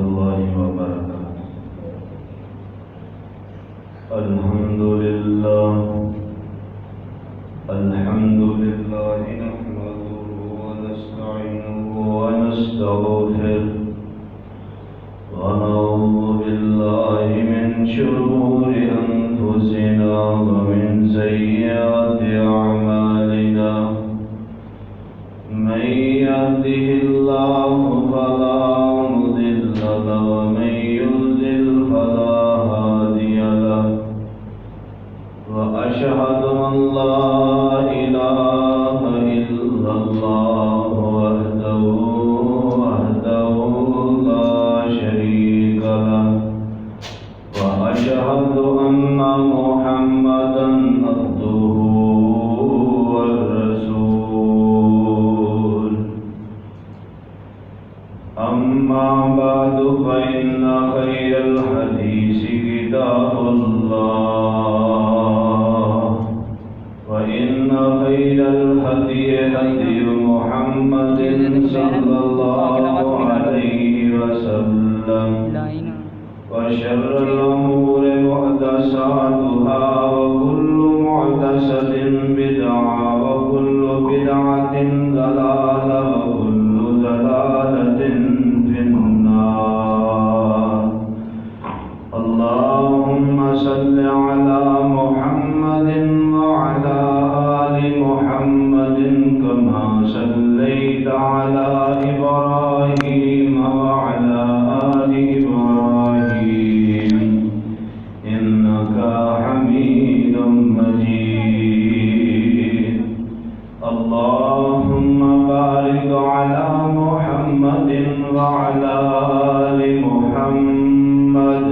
الله وبركاته. الحمد لله نحمده ونستعينه ونستغفره ونعوذ بالله من شرور أنفسنا ومن سيئات أعمالنا. من يهده الله فلا مضل له ومن يضلل فلا هادي له. وأشهد أن لا إله إلا الله وحده لا شريك له. وأشهد أن محمدا عبده والرسول. أما بعد فإن خير الحديث كتاب الله وإن خير الهدي هدي محمد صلى الله عليه وسلم. وشر الأمور محدثاتها وكل محدثة بدعة وكل بدعة ضلالة وكل ضلالة في النار. اللهم صل على محمد وعلى آل محمد كما صليت على إبراهيم وعلى آل إبراهيم إنك حميد مجيد. اللهم بارك على محمد وعلى آل محمد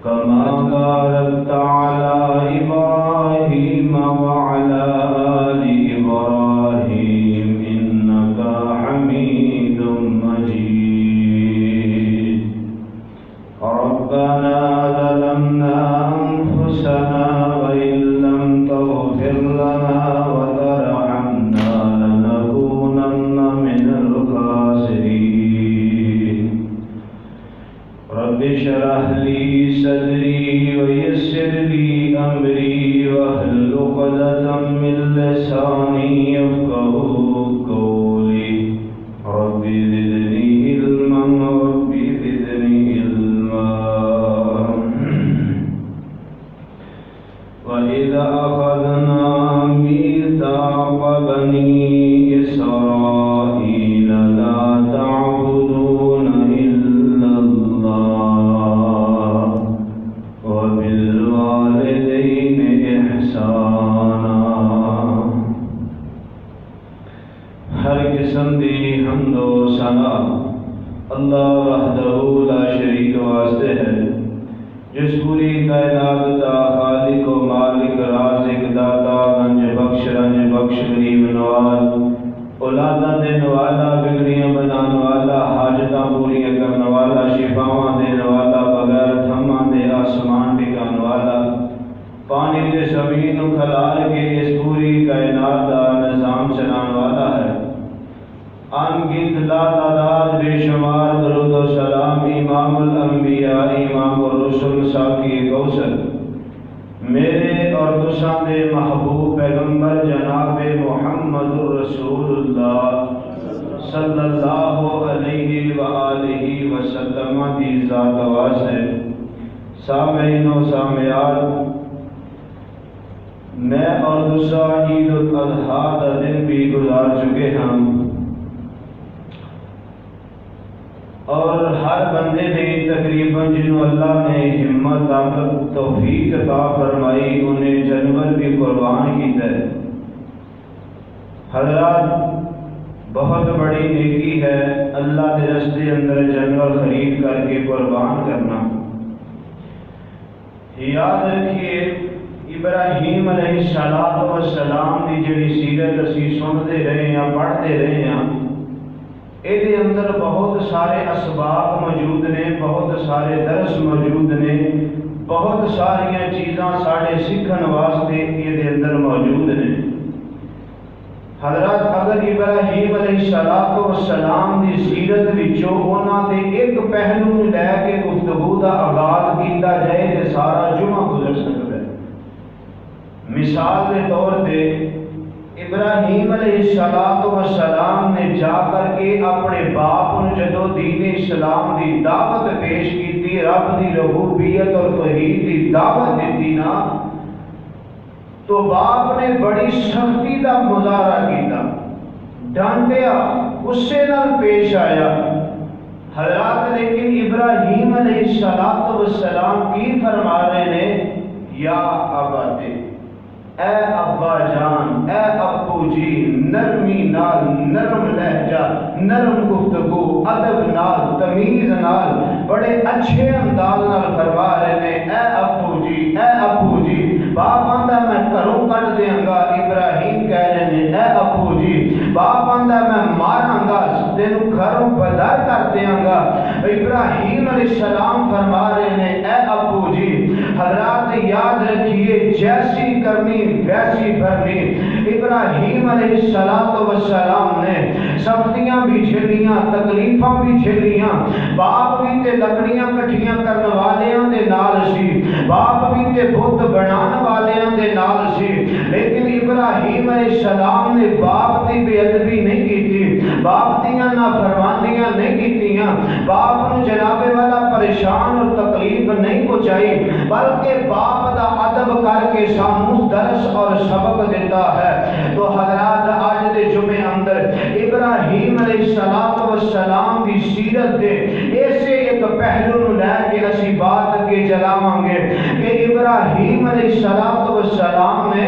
كما باركت على إبراهيم وعلى آل إبراهيم إنك حميد مجيد. ربنا ظلمنا أنفسنا وإن لم تغفر لنا وترحمنا لنكونن من الخاسرين. رب اشرح لي صدري ويسر لي أمري واحلل عقدة من لساني يفقهوا قولي. رب زدني علما رب زدني علما. وإذا أخذنا ميثاق بني إسرائيل لا تعبدون إلا الله وبالوالدين إحسانا. ہر قسم دی حمد و ثنا اللہ وحدہ لا شریک واسطے ہے، جس پوری کائنات دا خالق و مالک رازق داتا رنج بخش غریب نواز اولاداں دین والا بگڑیاں بنان والا حاجتاں پوریاں کرن والا شفاواں دین والا بغیر تھماں دے آسمان ٹکان والا پانی دے زمین نو کھلال کے اس پوری کائنات دا نظام چلان والا ہے. ان گنت لا تعداد بے شمار درود و سلام امام الانبیاء امام الرسل ساقی کوثر میرے اور تساں دے محبوب پیغمبر جناب محمد رسول اللہ صلی اللہ علیہ وآلہ وسلم دی ذات واسطے. سامعین و سامعات، میں اور تساں عید الاضحیٰ کا دن بھی گزار چکے ہیں اور ہر بندے نے تقریباً جنہوں اللہ نے ہمت طاقت توفیق عطا فرمائی انہیں جانور بھی قربان کیتا ہے. حضرات، بہت بڑی نیکی ہے اللہ کے رستے اندر جانور خرید کر کے قربان کرنا. یاد رکھیے ابراہیم علیہ السلام کی جڑی سیرت اسی سنتے رہے ہیں پڑھتے رہے ہیں، یہ اندر بہت سارے اسباب موجود نے، بہت سارے درس موجود نے، بہت ساریاں چیزاں سارے سیکھن واسطے یہ اندر موجود نے. حضرت اگر ابراہیم علیہ السلام دی سیرت وچوں انہاں دے ایک پہلو نوں لے کے گفتگو دا آغاز کیتا جائے تے سارا جمعہ گزر سکدا ہے۔ مثال کے طور پہ ابراہیم علیہ السلام نے جا کر کے اپنے باپ نے جدو دین اسلام دی دعوت پیش کی، رب دی ربوبیت اور توحید دی دعوت دیتی نا، تو باپ نے بڑی سختی کا مظاہرہ کیتا، ڈانٹیا، غصے نال پیش آیا۔ حضرات لیکن ابراہیم علیہ السلام کی فرما رہے نے، یا اباتے، اے ابا جان، اے ابو جی، نرمی نال، نرم لہجہ، نرم گفتگو، ادب نال، تمیز نال، بڑے اچھے انداز نال فرما رہے نے، اے ابو جی، اے ابو جی۔ باپ آندا میں گھروں کٹ دیاں گا، ابراہیم کہہ رہے نے اے ابو جی۔ باپ آندا میں ماراں گا، تینوں گھروں بدر کر دیاں گا، ابراہیم علیہ السلام فرما رہے نے اے ابو جی۔ حضرات یاد رکھیے، جیسی کرنی ویسی بھرنی۔ ابراہیم علیہ السلام نے سختیاں بھی جھیلیاں، تکلیفاں بھی جھیلیاں، باپ بھی تے لکڑیاں کٹھیاں کرنے والیاں دے نال سی، باپ بھی تے بت بنان والیاں دے نال سی، لیکن ابراہیم علیہ السلام نے باپ دی بے ادبی نہیں کیتی، باپ دیاں نافرمانیاں نہیں کیتیاں، باپ نو جناب والا پریشان اور تکلیف نہیں پہنچائی، بلکہ باپ دا ادب کر کے سانوں درس اور سبق دیتا ہے۔ تو حضرات آج دے جمعے اندر ابراہیم علیہ السلام دی سیرت دے ایسے ایک پہلو نو لے کے اسی بات کے چلاواں گے کہ ابراہیم علیہ السلام نے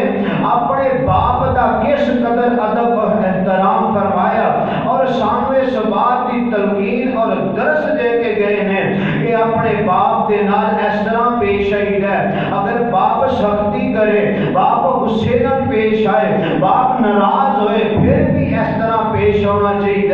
اپنے باپ دا کس قدر ادب اور احترام فرمایا، اور سانوں اس بات کی تلقین اور درس دے کے گئے ہیں کہ اپنے باپ دے نال اس طرح پیش آئی ہے۔ اگر باپ سختی کرے، باپ غصے نال پیش آئے، باپ ناراض ہوئے، پھر بھی اس طرح پیش ہونا چاہیے۔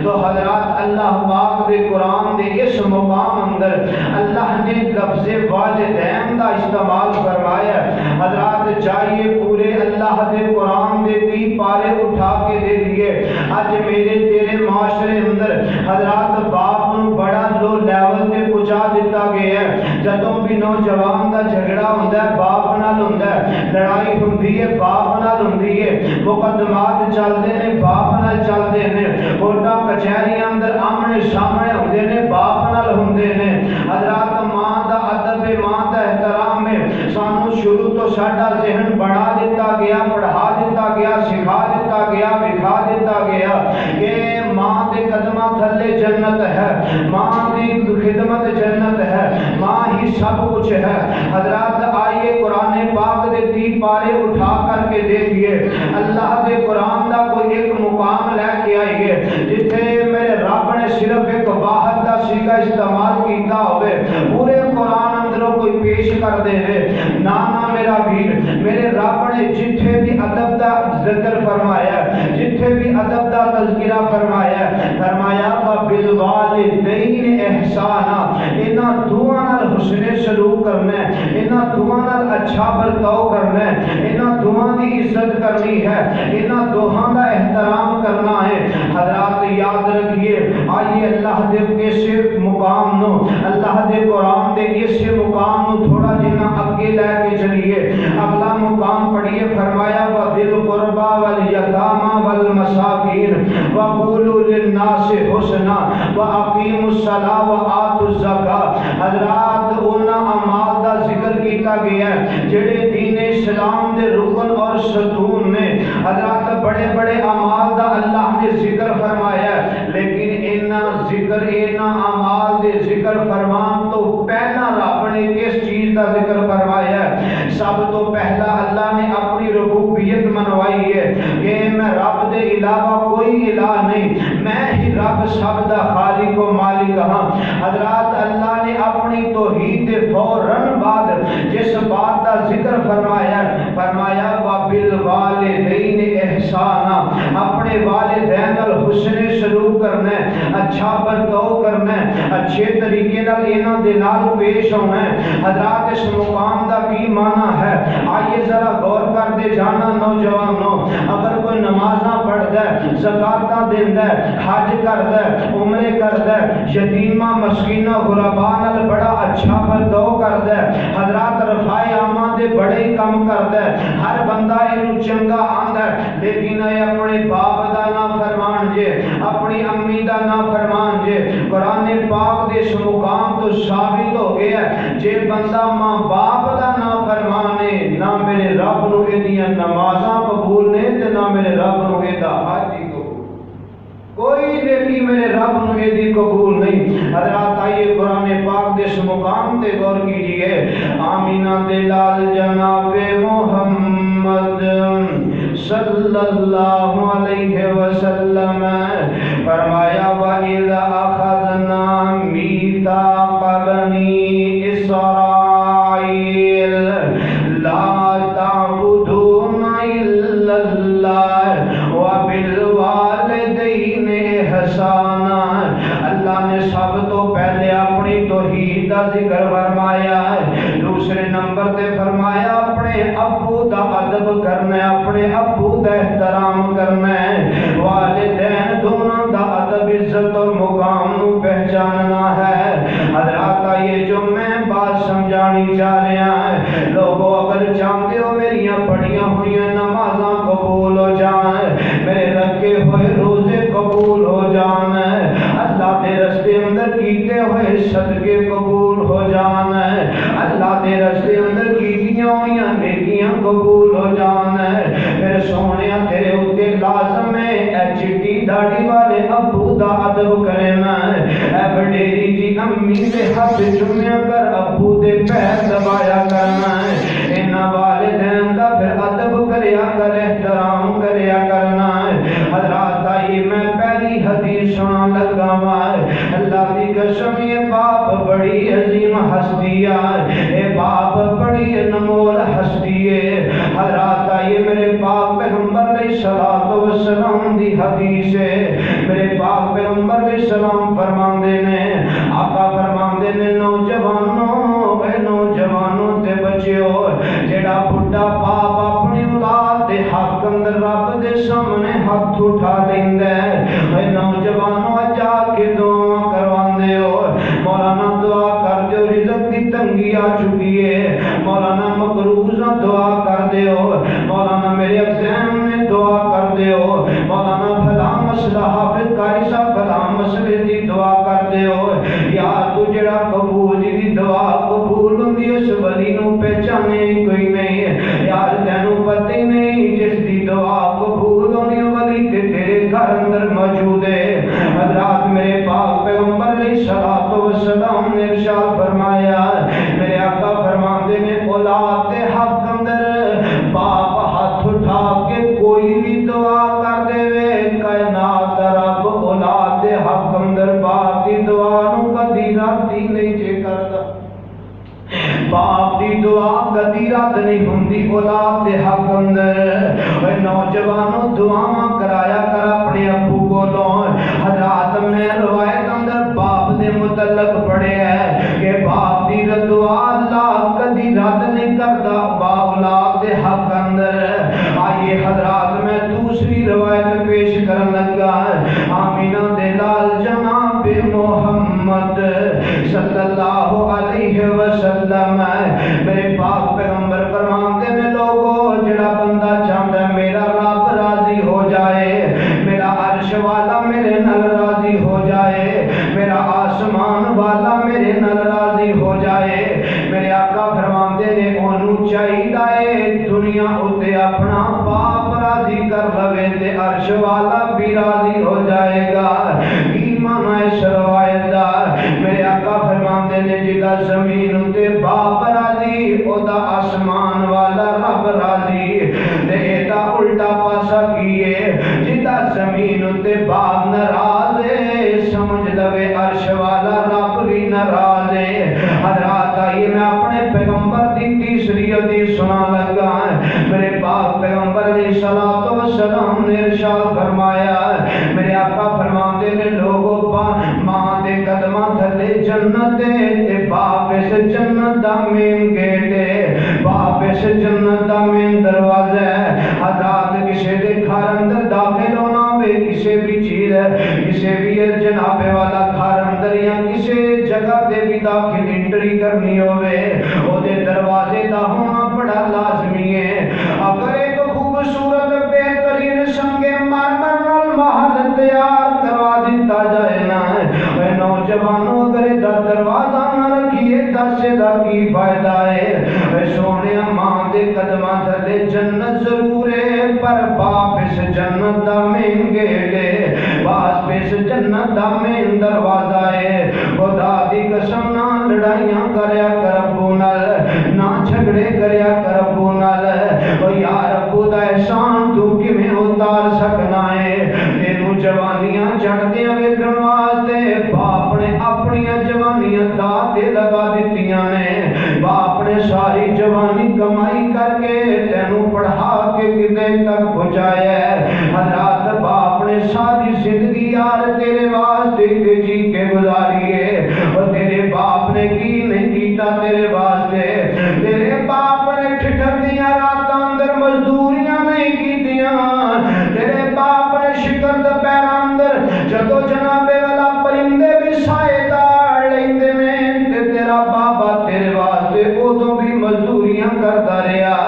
تو حضرات اللہ پاک دے قرآن دے اس مقام اندر اللہ نے لفظ والدین کا استعمال فرمایا۔ حضرات چاہیے پورے اللہ دے قرآن دے 30 پارے اٹھا کے دے دیے، آج میرے تیرے معاشرے اندر حضرات باپ نو بڑا لو لیول تے پہنچا دیتا گیا ہے۔ جدوں بھی نوجوان دا جھگڑا ہوندا ہے باپ نال ہوندا ہے، لڑائی ہوندی ہے باپ نال ہوندی ہے، مقدمات چلدے نے باپ نال چلدے نے، کورٹاں کچہریاں اندر آمنے سامنے ہوندے نے باپ نال ہوندے نے۔ حضرات ماں دا ادب، ماں دا احترام ہے، سانوں شروع تو ساڈا ذہن بنا دیتا گیا، پڑھا دیتا گیا، سکھا دیتا گیا، دکھا دیتا گیا کہ ماں دے قدماں تھلے جنت ہے، ماں دی خدمت جنت ہے، ماں ہی سب کچھ ہے۔ حضرات آئیے قرآن پاک دے 30 پارے اٹھا کر کے دیکھیے، اللہ دے قرآن دا کوئی ایک مقام لے کے آئیے جتھے میرے رب نے صرف ایک واحد دا صیغہ استعمال کیتا ہوئے، پورے قرآن اندروں کوئی پیش کر دے نانا میرا ویر، میرے رب نے جتھے بھی ادب دا ذکر فرمایا، جتھے بھی ادب دا تذکرہ فرمایا، فرمایا بالوالدین احسانا، انہاں دعاں نال حسن سلوک کرنا ہے، انہاں دعاں نال اچھا برتاؤ کرنا ہے، انہاں دعاں دی عزت کرنی ہے، انہاں دعاں دا احترام کرنا ہے۔ حضرات یاد رکھیے، آئیے اللہ دے کیسے مقام نو، اللہ دے قرآن دے کیسے مقام نو تھوڑا جنہ اگے لے کے چلیے۔ اگلا مقام پڑھیے، فرمایا وَذِي الْقُرْبَى وَالْيَتَامَى وَالْمَسَاكِينِ وَقُولُوا لِلنَّاسِ حُسْنًا وَأَقِيمُوا الصَّلَاةَ وَآتُوا الزَّكَاةَ۔ حضرات انہاں اعمال دا ذکر کیتا گیا ہے جڑے دین اسلام دے رکن اور ستون نے۔ حضرات بڑے بڑے اعمال دا اللہ نے ذکر فرمایا ہے، لیکن انہاں اعمال دے ذکر فرمان تو پہلا رب نے کس چیز دا ذکر فرمایا ہے؟ سب تو پہلا اللہ نے اپنی ربوبیت منوائی ہے کہ میں رب دے علاوہ کوئی الہ نہیں، میں ہی رب سب دا خالق و مالک ہاں۔ حضرات اللہ نے اپنی توحید دے فوراً بعد جس بات دا ذکر فرمایا، فرمایا وَبِالْوَالِدَيْنِ احسانا، اپنے والدین نال حسن سلوک کرنا ہے، اچھا برتاؤ کرنا ہے، اچھے طریقے نال انہاں دے نال پیش ہونا ہے۔ حضرات اس مقام دا کی معنی ہے؟ آئیے ذرا غور کرتے جانا نوجوانوں، اگر کوئی نمازاں پڑھدا ہے، زکاتاں دیندا ہے، حج کردا ہے، عمرے کردا ہے، یتیماں مسکیناں غرباء نال بڑا اچھا برتاؤ کردا ہے، حضرات رفائے عامہ دے بڑے کم کردا ہے، ہر بندہ اینو چنگا آندا ہے، لیکن اے اپنے باپ دا نا فرمان جے، اپنی امی دا نا فرمان جے۔ قرآن پاک دے اس مقام تو ثابت ہو گیا ہے، جے بندہ ماں باپ دا نا فرمانے، نہ میرے رب نو ایدیاں نمازاں قبول نے تے نہ میرے رب نو ایدا حج ہی قبول، کوئی نیکی میرے رب نو ایدی قبول نہیں۔ حضرات آئیے قرآن پاک دے اس مقام تے غور کیجئے۔ آمینہ دے لال جناب محمد صلی اللہ علیہ وسلم فرمایا وَإِذَا أَخَذْنَا مِيثَاقَ بَنِي إِسْرَائِيلَ لَا تَعْبُدُونَ إِلَّا اللَّهَ وَبِالْوَالِدَيْنِ إِحْسَانًا۔ اللہ نے سب تو پہلے اپنی توحید کا ذکر فرمایا ہے، دوسرے نمبر تے فرمایا اپنے ابو دا ادب کرنا ہے، اپنے ابو دا احترام کرنا ہے، والدین دونوں دا ادب عزت اور مقام نو پہچاننا ہے۔ حضرات یہ جو میں بات سمجھانی چاہ رہا ہے، لوگوں اگر چاہتے ہو میریاں پڑھیاں ہوئی نمازاں قبول ہو جائیں، میرے رکھے ہوئے روزے قبول ہو جائیں، اللہ دے رستے اندر کیتے ہوئے صدقے قبول ہو جائیں، اللہ دے رستے اندر کیتیاں ہوئی نیکیاں قبول ہو جائیں، پھر سونیا تیرے اتے لازم ہے اے چٹی داڑھی والے ابو دا ادب کرنا ہے، اے بڑیری جی امی دے ہاتھ چومیا کر ابو دے پیر دبایا کرنا ہے، انہاں والدین دا پھر ادب کریا کر، احترام کریا کرنا ہے۔ حضرات آئی میں پہلی حدیث سنا لگا ہے، اللہ کی قسم یہ باپ بڑی عظیم ہستی ہے، اے باپ بڑی انمول ہستی ہے۔ حضرات آئیے میرے پاک پیغمبر علیہ السلام دی حدیث ہے، میرے پاک پیغمبر علیہ السلام فرماندے نے، آقا فرماندے نے نوجوانوں، اے نوجوانوں تے بچیو، جیڑا بڑھا باپ اپنی اولاد دے حق اندر رب دے سامنے ہاتھ اٹھا لیندا ہے، اے نوجوانوں جا کے دعا کرواندے ہو، مولانا دعا کر دیو رزق دی تنگی آ چکی ہے، مولانا مقروضہ دعا کر دیو، مولانا میرے اگزام میں دعا کر دیو، مولانا فلاں مسئلہ حافظ قاری صاحب فلاں مسئلے دی دعا کر دیو، یا تو جڑا قبول دی دعا قبول ہوندی اس ولی نو پہچانے کوئی نہیں، یار تینوں پتہ ہی نہیں جس دی دعا قبول ہونی ولی تے تیرے گھر اندر موجود ہے۔ حضرات میرے پاک پیغمبر علیہ السلام نے ارشاد فرمایا، میرے آقا فرماندے نے اولاد دے حق اندر باپ ہاتھ اٹھا کے کوئی بھی دعا کر دے، کائنات رب اولاد دے حق اندر باپ دی دعا نو کدی رد ہی نہیں جے کردا، باپ دی دعا کدی رد نہیں ہوندی اولاد دے حق اندر۔ اے نوجوانوں دعاواں کرایا کر اپنے ابو کولوں۔ حضرات میں روایت اندر باپ دے متعلق پڑھے ہے کہ باپ دی دعا اللہ کدی رد نہیں کردا با اولاد دے حق اندر۔ آئیے حضرات میں دوسری روایت پیش کرن لگا، آمینہ دے لال جناب محمد صلی اللہ علیہ وسلم میرے پاک پیغمبر فرماتے ہیں لوگوں جڑا بندہ چاہتا ہے میرا رب راضی ہو جائے، میرا عرش والا میرے نال راضی ہو جائے، میرا آسمان والا میرے نال راضی ہو جائے، میرے آقا فرماتے ہیں انہوں چاہیے دنیا اتے اپنا باپ راضی کر لوے تے عرش والا بھی راضی ہو جائے گا۔ ایمان ہے اس روایت دا، میرے آقا فرماتے ہیں جدا زمین اتے باپ راضی اودا آسمان والا رب راضی، تے ایدا الٹا پاسا کیے جدا زمین اتے باپ ناراض ہے سمجھ لوے عرش والا رب بھی ناراض ہے۔ حضرات آئیے میں اپنے پیغمبر دی تیسری حدیث سنا لگا، میرے پاک پیغمبر علیہ السلام نے ارشاد فرمایا، میرے آقا فرماتے ہیں لوگوں جنت تے باپ اس جنت دا مین گیٹ ہے، باپ اس جنت دا مین دروازہ ہے۔ حضرات کسے دے گھر اندر داخل ہونا وے، کسے بھی چیز کسے بھی جناب والا گھر اندر یا کسے جگہ تے بھی داخل انٹری کرنی ہوئے، او دے دروازے دا ہونا بڑا لازمی ہے۔ اگر ایک خوبصورت بہترین سنگ مرمر نال محل تیار کروا دیتا جائے نا، اے نوجوانوں اگر دا دروازہ نہ رکھیے دس دا کی فائدہ ہے؟ اے سونے ماں دے قدماں تھلے جنت ضرور ہے، پر باپ اس جنت دا مین گیٹ ہے، باپ اس جنت دا مین دروازہ ہے۔ خدا دی قسم نہ لڑائیاں کریا کر ابو نال، نہ جھگڑے کریا کر ابو نال، او یار ابو دا احسان تو کیویں اتار سکنا ہے؟ تینوں جوانیاں چڑھدیاں ویکھن واسطے باپ نے اپنی جوانیاں داتے لگا دتیاں نے، باپ نے ساری جوانی کمائی کر کے تینوں پڑھا کے کتے تک پہنچایا ہے۔ حضرات باپ نے ساری زندگی یار تیرے واسطے جی کے گزاری ہے، اور تیرے باپ نے کی نہیں کیتا تیرے واسطے؟ تیرے باپ نے ٹھٹھیاں راتاں اندر مزدوریاں نہیں کیتیاں، تیرے باپ نے شکر دوپہر اندر جدو جنابے والا پرندے بھی سائے دار لیندے نے تے تیرا بابا تیرے واسطے ادوں بھی مزدوریاں کرتا رہا۔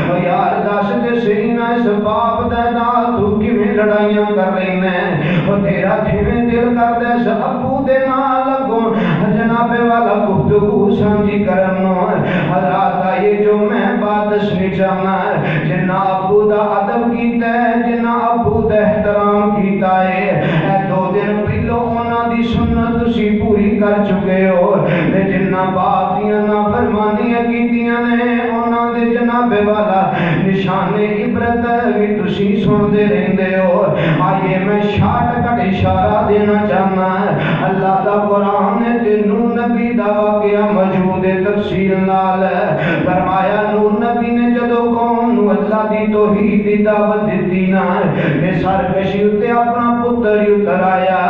او یار دس تے صحیح نہ اس باپ دے نال تو کیویں لڑائیاں کر لینا ہے؟ او تیرا کیویں دل کردا اس ابو دے نال لگوں جنابے والا گفتگو سمجھی کرن نو؟ حضرات یہ جو میں بات دسنی چاہنا ہے، جنہ ابو دا ادب کیتا ہے، جنہ ابو دا احترام کیتا ہے، اے دو دن پہلو انہاں دی سنت تسی پوری کر چکے ہو، تے جنہ باپ دیاں نافرمانیاں کیتیاں نے انہاں دے جناب والا نشان عبرت بھی تسی سندے رہندے ہو۔ آئیے میں شارٹ کٹ اشارہ دینا چاہنا ہے، اللہ دا قرآن تے نوح نبی دا واقعہ موجود ہے تفصیل نال۔ فرمایا نوح نبی نے جدو قوم نو اللہ دی توحید دی دعوت دیتی نا، تے سرکشی اتے اپنا پتر ہی اتر آیا،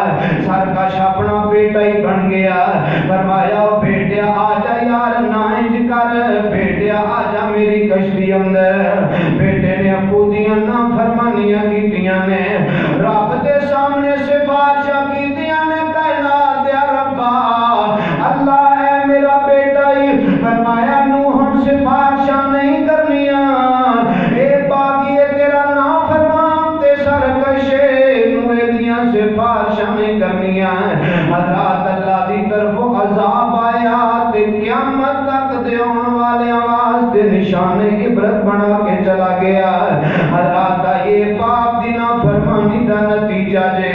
سرکش اپنا بیٹا ہی بن گیا۔ فرمایا بیٹیا آجا یار نہ انج کر، بیٹیا آجا میری کشتی اندر۔ بیٹے نے ابو دیاں نافرمانیاں کیتیاں نے، رب دے سامنے سفارشاں کیتیاں نے، کائنات دے ربا اللہ ہے میرا بیٹا ہی۔ فرمایا نوح ہم سفارشاں نہیں کرنیاں، اے باغی تیرا نافرمان تے سرکشے نوح دیاں سفارشاں نہیں کرنیاں۔ حضرات اللہ دی طرف عذاب آیا تے قیامت تک دے آن والے واسطے نشان عبرت بنا کے چلا گیا۔ حضرات یہ باپ دی نافرمانی دا نتیجہ جے،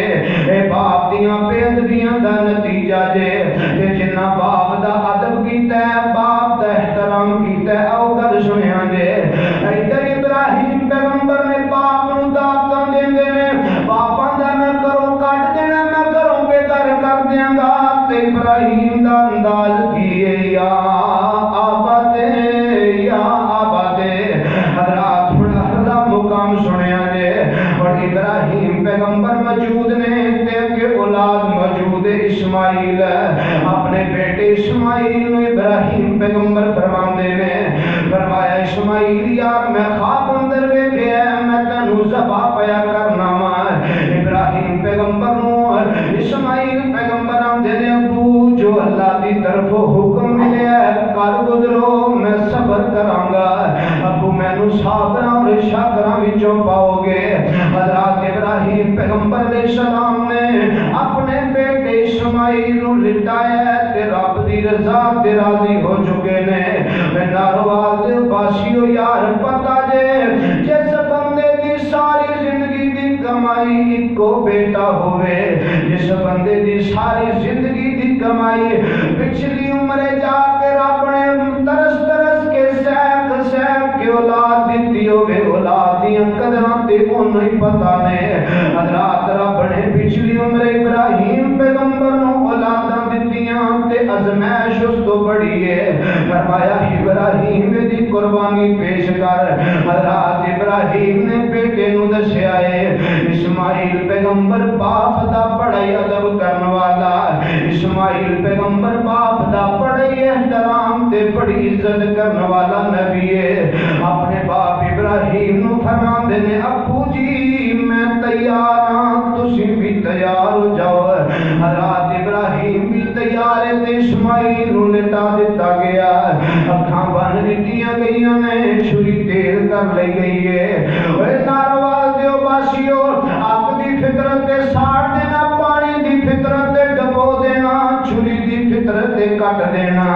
اے باپ دیاں بے ادبیاں دا نتیجہ جے، تے جنہ باپ دا ادب کیتا ہے، باپ دا احترام کیتا ہے، او گل سنیا جے۔ ادھر ابراہیم پیغمبر نے باپ نو دعوتاں دیندے نے، باپاں دا میں کرو کٹ دینا، میں کروں بے در کر دیاں گا، تے ابراہیم دا انداز کیے یا آبادے یا آبادے۔ حضرات بڑا مقام سنیا جے، اور ابراہیم پیغمبر موجود نے تے کہ اولاد موجود اسماعیل، اپنے بیٹے اسماعیل نو ابراہیم پیغمبر فرماندے نے، فرمایا اسماعیل یار میں خواب اندر ویکھیا میں تینوں ذبح پیا کرنا وا۔ ابراہیم پیغمبر نو اسماعیل پیغمبر آندے نے ابو جو اللہ دی طرف حکم ملیا ہے کر گزرو میں صبر کراں گا، ابو مینوں صابراں اور شاکراں وچوں پاؤ گے۔ حضرات ابراہیم پیغمبر علیہ السلام نے اپنے بیٹے اسماعیل نو لٹایا تے رب دی رضا تے راضی ہو چکے نے۔ میں ناروال دے باسیو یار پتہ جے جس بندے دی ساری زندگی دی کمائی اکو بیٹا ہوئے، جس بندے دی ساری زندگی دی کمائی پچھلی عمرے جا کے رب نے ترس ترس کے سیک سیک کے اولاد دیتی ہوئے، اولاد دیاں قدراں تے انہوں ہی پتہ نے۔ حضرات رب نے پچھلی عمر ابراہیم پیغمبر نو اولاداں دتیاں تے ازمائش اس تو بڑی ہے۔ فرمایا ابراہیم دی قربانی پیش کر. حضرات ابراہیم نے بیٹے نو دسیا ہے اسماعیل پیغمبر باپ دا بڑا ادب کرن والا, اسماعیل پیغمبر باپ دا بڑے احترام تے بڑی عزت کرن والا نبی ہے. اپنے باپ ابراہیم نو فرماندے نے ابو جی میں تیار ہاں تسی بھی تیار ہو جاؤ. حضرات ابراہیم بھی تیار ہے تے اسماعیل نو لٹا دیتا گیا, اکھاں بن دتیاں گئیاں نے, چھری تیل کر لئی گئی ہے. اے ناروال دیو باسیو اگ دی فطرت تے ساڑ دینا, پانی دی فطرت تے ڈبو دینا, چھری دی فطرت تے کٹ دینا.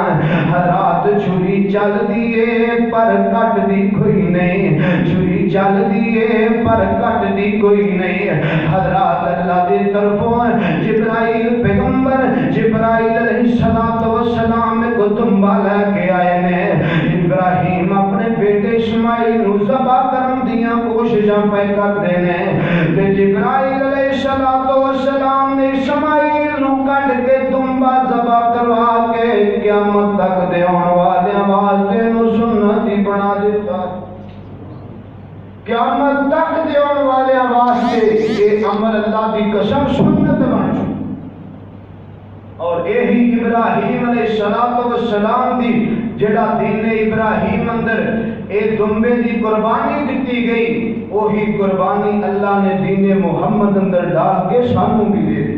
حضرات چھری چل دیے پر کٹ دی کوئی نہیں, چھری چل دیے پر کٹ دی کوئی نہیں. حضرات اللہ دی طرفوں جبرائیل پیغمبر جبرائیل علیہ السلام کو تنبا لے کے آئے نے. ابراہیم اپنے بیٹے اسماعیل نو ذبح کرن دیاں کوششاں پہ کرتے نے تے جبرائیل علیہ السلام نے اسماعیل نو کٹ کے تنبا ذبح کروا کے قیامت تک دے آن والے واسطے نو سنت ہی بنا دیتا. قیامت تک دے آن والے واسطے یہ امر اللہ دی قسم سنت بن چکی. اور یہی ابراہیم علیہ السلام دی جڑا دین ابراہیم اندر اے دمبے دی قربانی دتی گئی, وہی قربانی اللہ نے دین محمد اندر ڈال کے سانوں بھی دے دی.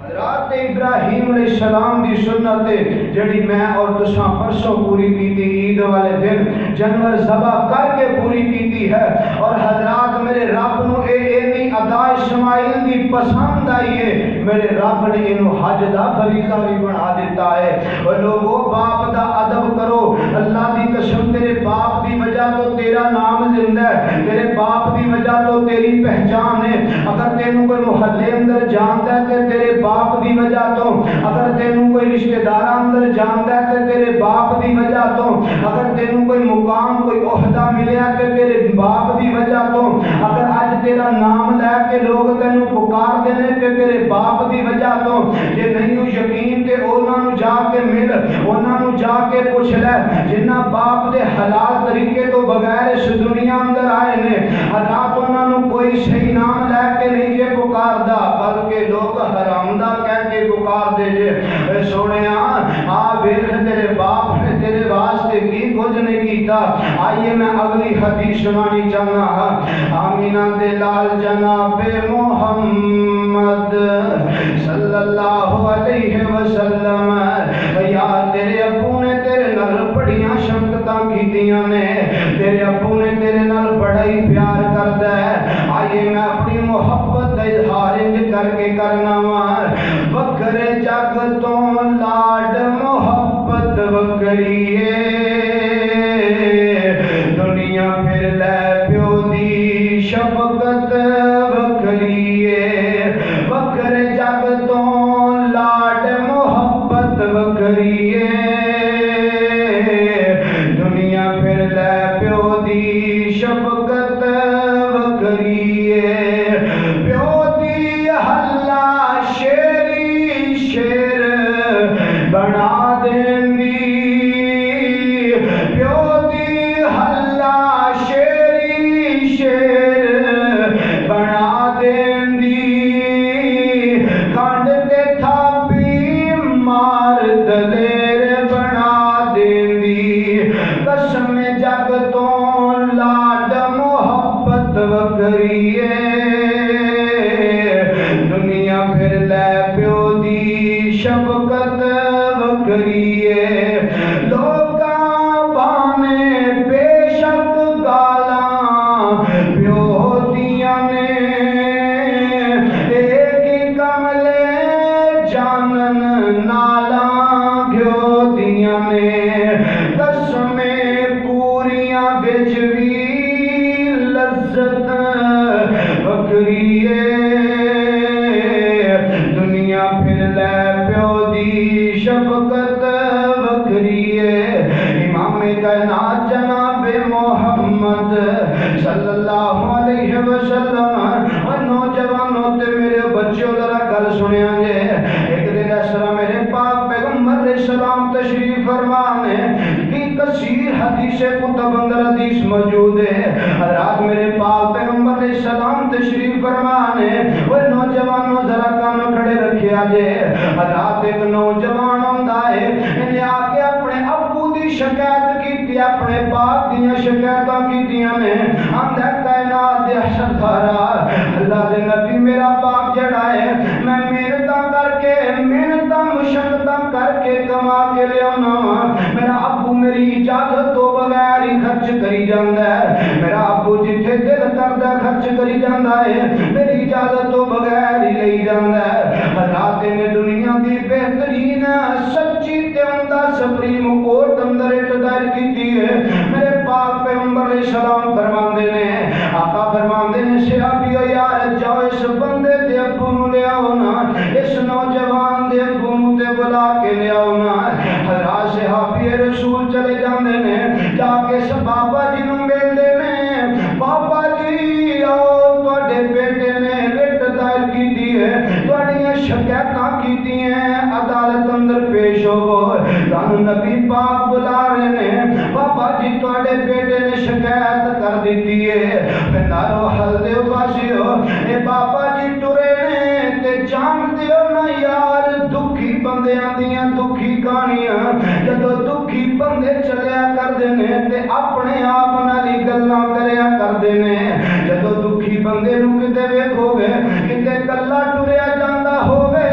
حضرات ابراہیم علیہ السلام دی سنت جڑی میں اور تساں پرسوں پوری کیتی عید والے دن جانور ذبح کر کے پوری کیتی ہے. اور حضرات میرے رب نو اے نہیں ادا اسماعیل دی پسند آئی ہے, میرے رب نے انہوں حج دا فریضہ بھی بنا دیتا ہے. اور لوگوں باپ دا ادب کرو, اللہ دی قسم تیرے باپ دی وجہ تو تیرا نام زندہ ہے, تیرے باپ دی وجہ تو تیری پہچان ہے. اگر تینوں کوئی محلے اندر جانتا ہے کہ تیرے باپ دی وجہ تو, اگر تینوں کوئی رشتہ دار اندر جانتا ہے کہ تیرے باپ دی وجہ تو, اگر تینوں کوئی مقام کوئی عہدہ ملیا کہ تیرے باپ دی وجہ تو, اگر آج تیرا نام لے کے لوگ تینوں پکار دینے کہ تیرے باپ دی وجہ تو, یہ نہیں ہو یقین تے انہاں نو جا کے مل, انہاں نو جا کے پوچھ لے جنہ باپ دے حلال طریقے تو بغیر اس دنیا اندر آئے نے. حضرات انہاں نو کوئی صحیح نام لے کے نہیں جے پکاردا, بلکہ لوگ حرام دا کہہ کے پکار دے جے. اے سونیا آ ویکھ تیرے باپ نے تیرے واسطے کی کچھ نہیں کیتا. آئیے میں اگلی حدیث سنانی چاہنا ہاں. آمینہ دے لال جناب محمد صلی اللہ علیہ وسلم, یا تیرے ابو نے تیرے نال بڑیاں شفقتاں کیتیاں نے, تیرے ابو نے تیرے نال بڑا ہی پیار کردا ہے. آئیے میں اپنی محبت کا اظہار کر کے کرنا وا. وکھرے جگ تو لاڈ محبت وکری دنیا پھر لے پیو دی شفقت وکری. وکھرے جگ تو لاڈ محبت وکری دنیا پھر لے پیو دی شفقت وکری. پیو دی حلا شیری شیر بنا دیندی, پیو دی حلا شیری شیر بنا دیندی. کانڈ تے تھاپی مار دلیر بنا دیندی. قسم جگ تو لاڈ محبت وکری دنیا پھر لے پیو دی شفقت وکری. لوکاں بانے بے شک گالاں پیو دیاں نے, ایک کملے جانن نالاں گھیو دیاں نے. قسمیں پوریاں بچ بھی لذت وکری دنیا پھر لے پیو دی شفقت وکری. امام کائنات جناب محمد صلی اللہ علیہ وسلم. اور نوجوانوں تے میرے بچوں ذرا گل سنیا جے. ایک دن اس طرح میرے پاک پیغمبر علیہ السلام تشریف فرمانے کی کثیر حدیث کتب اندر حدیث موجود ہے حضرات میرے پاک پیغمبر علیہ السلام تشریف فرمانے وہ نوجوانوں ذرا کان کھڑے رکھے آجے حضرات ایک نوجوان ہوندا ہے انہیں آ کے اپنے ابو دی شکایت کی اپنے باپ دیاں شکایتاں کیتیاں نے ہم دے کائنات دے حسدارا اللہ دے نبی میرا باپ جڑا ہے میں محنتاں کر کے محنتاں مشقتاں کر کے کما کے لے آنا میرا ابو میری اجازت تو بغیر ہی خرچ کری جاندا ہے میرا ابو جتھے دل کردا خرچ کری جاندا ہے میری اجازت تو بغیر ہی لے جاندا ہے حضرات نے دنیا دی بہترین سچی تے عمدہ سپریم کورٹ اندر اقتدار کیتی ہے میرے پاک پیغمبر علیہ السلام فرماندے نے آقا فرماندے نے صحابیو یار جاؤ اس بندے تے ابو نو لے آؤ نا اس نوجوان دے ابو نو تے بلا کے لے آؤ نا حضرات صحابی رسول چلے جاندے نے جا کے اس بابا جی نو ملدے نے بابا جی آؤ تواڈے بیٹے نے رٹ دائر کیتی ہے تواڈیاں شکایتاں کیتی ہیں عدالت اندر پیش ہو تانوں نبی پاک بلا رہے نے بابا جی تواڈے بیٹے نے شکایت کر دیتی ہے پنارو حل دے واسیو اے بابا جی ٹرے نے تے جان دیو نا یار دکھی بندیاں دیاں دکھی کہانیاں جدوں دکھی بندے چلیا کردے نے تے اپنے آپ نال ہی گلاں کریا کردے نے جدوں دکھی بندے نو کتے ویکھو گے کتے کلا ٹریا جاندا ہووے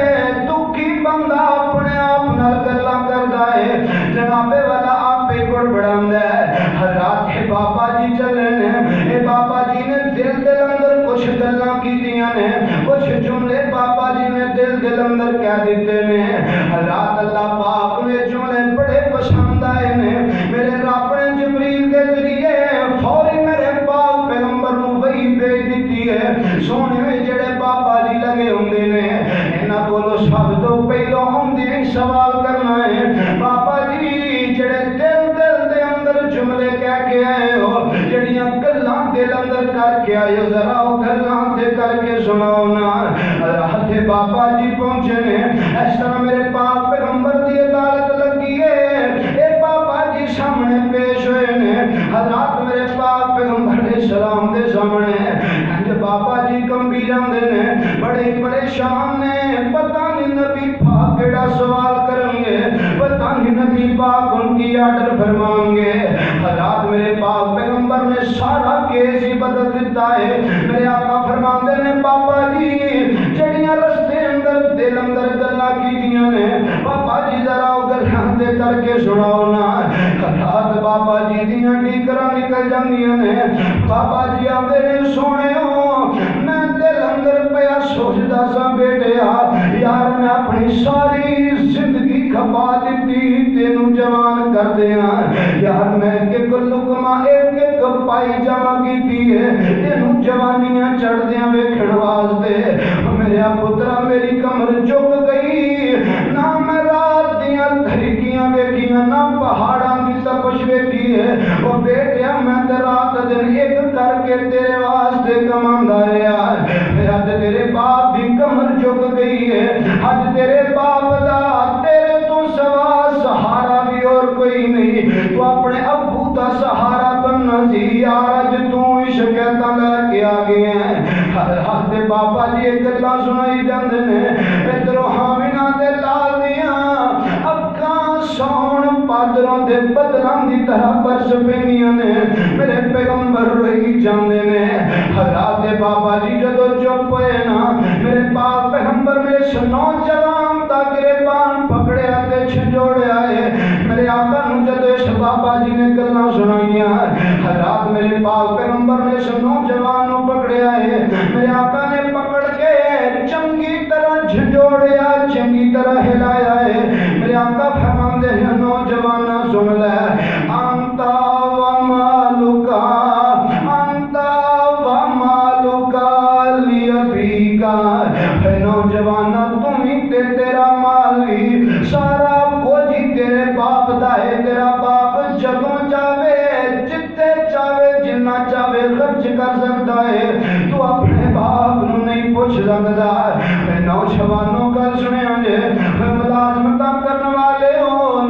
دکھی بندہ اپنے آپ نال گلاں کردا ہے جنابے والا آپ پہ گڑ بڑھاندا ہے حضرات کے بابا جی چلے نے اے بابا جی نے دل دل اندر کچھ گلاں کیتیاں نے کچھ جملے بابا جی نے دل دل اندر کہہ دیتے نے حضرات اللہ پاک نے جملے بڑے پسند آئے نے میرے رب نے جبریل کے ذریعے فوری میرے پاک پیغمبر نو وحی بھیج دیتی ہے سونے جڑے بابا جی لگے ہوندے نے انہاں کولوں سب تو پہلو ہوندے سوال کرنا ہے بابا جی جڑے دل دل دے اندر جملے کہہ کے آئے ہو جڑیاں گلاں دل اندر کر کے آئے ہو ذرا او گلاں تے کر کے سناؤ نا راہ بابا جی پہنچے نے اس طرح میرے پاک پیغمبر دی عدالت لگی ہے اے بابا جی سامنے پیش ہوئے نے حضرات میرے پاک پیغمبر علیہ السلام دے سامنے جب بابا جی کمبی جاندے نے بڑے پریشان نے پتہ نہیں نبی پاک کیڑا سوال کریں گے پتہ نہیں نبی پاک ان کی آرڈر فرمائیں گے حضرات میرے پاک پیغمبر نے سارا کیس ہی بدل دیتا ہے میرے آقا فرماندے نے بابا جی جڑیاں رستے اندر دل اندر گلاں کیتیاں نے بابا جی ذرا او گلاں تے کر کے سناؤ نا حضرات بابا جی دیاں ٹھیکراں نکل جاندیاں نے بابا جی آ میرے سونےو میں دل اندر پیا سوچدا سا بیٹیا یار میں اپنی ساری زندگی کھپا دیتی تینوں جوان کر دیاں یار میں کہ لقمہ ایک ایک پائی جمع کیتی ہے تینوں جوانیاں چڑھ دیاں ویکھن واسطے میرے پترا میری کمر جھک گئی نہ میں رات دیاں دھرکیاں ویکھیاں نہ پہاڑاں دی تپش ویکھی ہے او بیٹیا میں تے رات دن ایک کر کے تیرے واسطے کماندا رہیا میرا تے تیرے باپ دی کمر جھک گئی ہے اج تیرے باپ دا تیرے تو سوا سہارا بھی اور کوئی نہیں تو اپنے ابو دا سہارا بننا سی یار اج تو ہی شکایتاں لے کے آ گئے ہیں حضرات بابا جی ایک گلاں سنائی جاندے نے ادھروں حامینہ دے لال دیاں اکھاں سون پادروں دے بدلاں دی طرح برس پینیاں نے میرے پیغمبر رہی جاندے نے حضرات بابا جی جدو چپ ہوئے نا میرے پاک پیغمبر نے اس نوجوان دا گریبان پکڑیا تے چھجوڑیا ہے میرے آقا نو جدو اس بابا جی نے گلاں سنائیاں حضرات میرے پاک پیغمبر نے اس نوجوان نو پکڑیا ہے میرے آقا نے پکڑ کے چنگی طرح جھجوڑیا چنگی طرح ہلایا ہے میرے آقا فرماندے ہیں نوجوانا سن لے انتا و مالکا انتا و مالکا لیبی کا اے نوجوانا تم ہی تے تیرا مالی سارا کچھ ہی تیرے باپ دا ہے تیرا باپ جدوں چاہے جتے چاہے جنہ چاہے خرچ کر سکتا ہے تو اپنے باپ نو نہیں پوچھ سکتا میں نوجوانوں کا سنے آنجے میں ملازمتاں کرنے والے ہو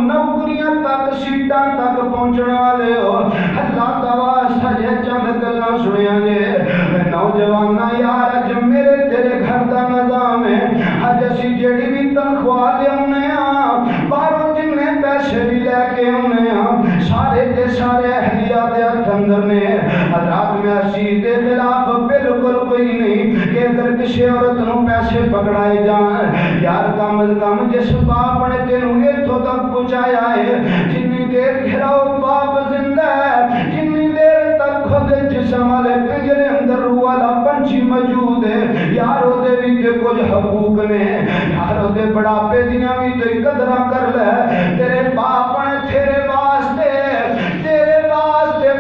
تنخواہ لیاؤنے باہروں جننے پیسے بھی لے کے آنے سارے دے سارے اہلیات اندر نے حضرات میں عزیز دے خلاف بالکل کوئی نہیں کہ اگر کسی عورت نو پیسے پکڑائے جان یار کم از کم جس باپ نے تینوں اتھوں تک پہنچایا ہے جنی دیر گھراؤ باپ زندہ ہے جنی دیر تک خود جسم والے پنجرے اندر روح والا پنچھی موجود ہے یار وہ دے بھی تے کچھ حقوق نے یار وہ دے بڑھاپے دیاں بھی تو قدرہ کر لے تیرے باپ نے تیرے واسطے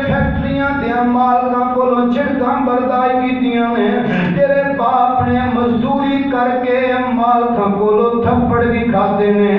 فیکٹریاں دیاں مالکاں کولوں چھڑکاں بردائی کیتیاں نے تیرے باپ نے مزدوری کر کے مالکاں کولوں تھپڑ بھی کھاتے نے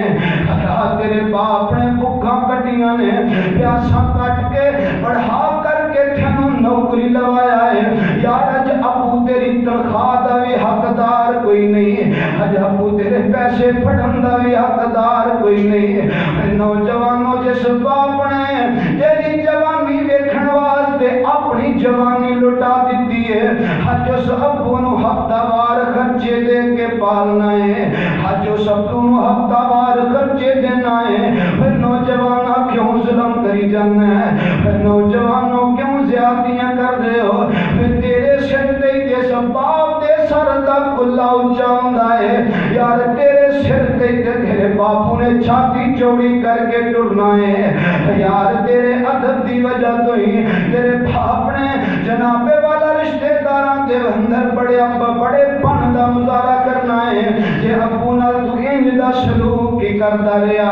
تیرے باپ نے بھوکاں کٹیاں نے پیاساں کٹ کے بڑھا کر کے تھنوں نوکری لوایا ہے یار اج ابو تیری تنخواہ دا بھی حقدار کوئی نہیں اج ابو تیرے پیسے پھڑن دا بھی حقدار کوئی نہیں نوجوانوں جس باپ نے تیری جوانی ویکھن واسطے اپنی جوانی لٹا دیتی ہے اج اس ابو نو ہفتہ وار خرچے دے کے پالنا ہے اج اس ابو نو ہفتہ وار خرچے دینا ہے پھر نوجوانوں کیوں ظلم کری جانا ہے پھر نوجوانوں کیوں زیادتیاں کر رہے ہو پھر تیرے سر تے جس باپ دے سر تک کلا اونچا ہوندا ہے یار تیرے سر تے تیرے باپو نے چھاتی چوڑی کر کے ٹرنا ہے یار تیرے ادب دی وجہ تو ہی تیرے باپ نے جنابے والا رشتہ داراں دے اندر بڑے پن دا مظاہرہ کرنا ہے جے ابو نال تو انج دا سلوک ہی کردا رہیا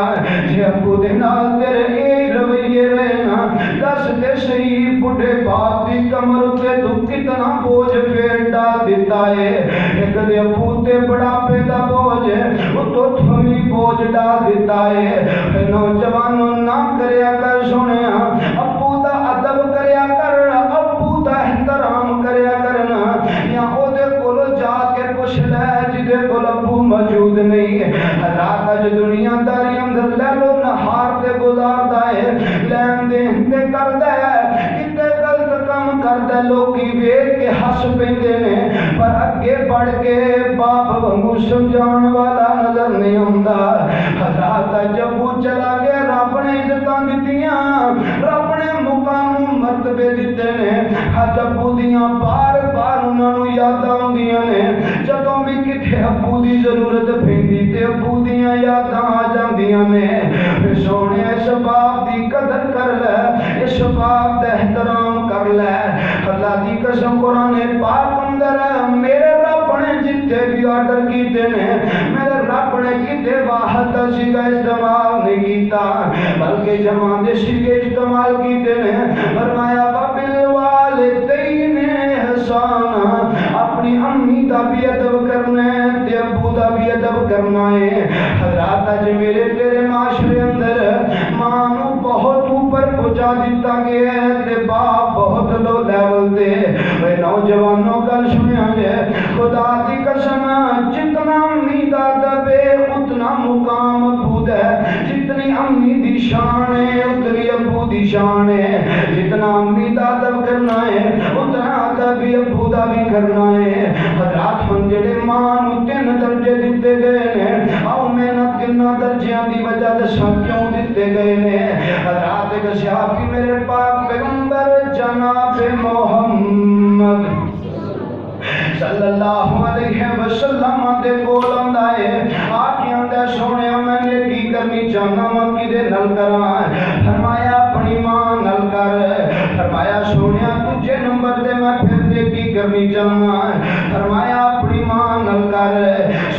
جے ابو دے نال تیرے اے رویے رہے نا دس تے صحیح بڈھے باپ دی کمر تے تو کتنا بوجھ پھیر ڈال دیتا ہے ایک دے ابو تے بڑھاپے دا بوجھ وہ تو تھوڑی بوجھ ڈال دیتا ہے نوجوانوں نہ کریا کر سنیا ابو دا ادب کریا کر ابو دا احترام کریا کرنا یا او دے کولو جا کے پوچھ لے جدے کول ابو موجود نہیں ہے رات اج دنیا داری اندر لے لو نہار تے گزاردا ہے لین دین تے کردا ہے کتے غلط کام کردا لوکی ویکھ کے ہس پیندے نے پر اگے بڑھ کے باپ وانگو سمجھان والا نظر نہیں آندا حضرات جب وہ چلا گیا رب نے عزتاں دتیاں رب نے مقام مرتبے دتے نے جب دیاں بار بار انہاں نوں یاداں آندیاں نے جدوں بھی کتے ابو دی ضرورت پیندی تے ابو دیاں یاداں آ جاندیاں نے سونے اس باپ دی قدر کر لے اس باپ دا احترام کر لے اللہ دی قسم قرآن پاک اندر میرے رب نے جتنے بھی آرڈر کیتے نے میرے رب نے کتے واحد سیگا استعمال نہیں کیتا بلکہ جماعت سیگے استعمال کیتے نے فرمایا وبالوالدین احسان اپنی امی دا بھی ادب کرنا ہے تے ابو دا بھی ادب کرنا ہے حضرات اج میرے تیرے معاشرے اندر ماں نو بہت اوپر پہنچا دیتا گیا ہے تے باپ بہت لو لیول تے اے نوجوانوں گل سنیا جے خدا دی قسم جتنا امی دا ادب ہے اتنا مقام ابو دا ہے جتنی امی دی شان ہے اتنی ابو دی شان ہے جتنا امی دا ادب کرنا ہے اتنا ادب ابو دا بھی کرنا ہے حضرات ہن جڑے ماں نو 3 درجے دتے گئے نے آؤ میں نہ 3 درجیاں دی وجہ دساں کیوں دتے گئے نے حضرات ایک صحابی میرے پاک پیغمبر جناب محمد صلی اللہ علیہ وسلم دے کول آندا ہے آکھیاں دے سونیا میں نیکی کرنی چاہنا وا کدے نال کراں فرمایا اپنی ماں نال کر فرمایا سونیا تجھے نمبر دے میں پھر نیکی کرنی چاہنا فرمایا اپنی ماں نال کر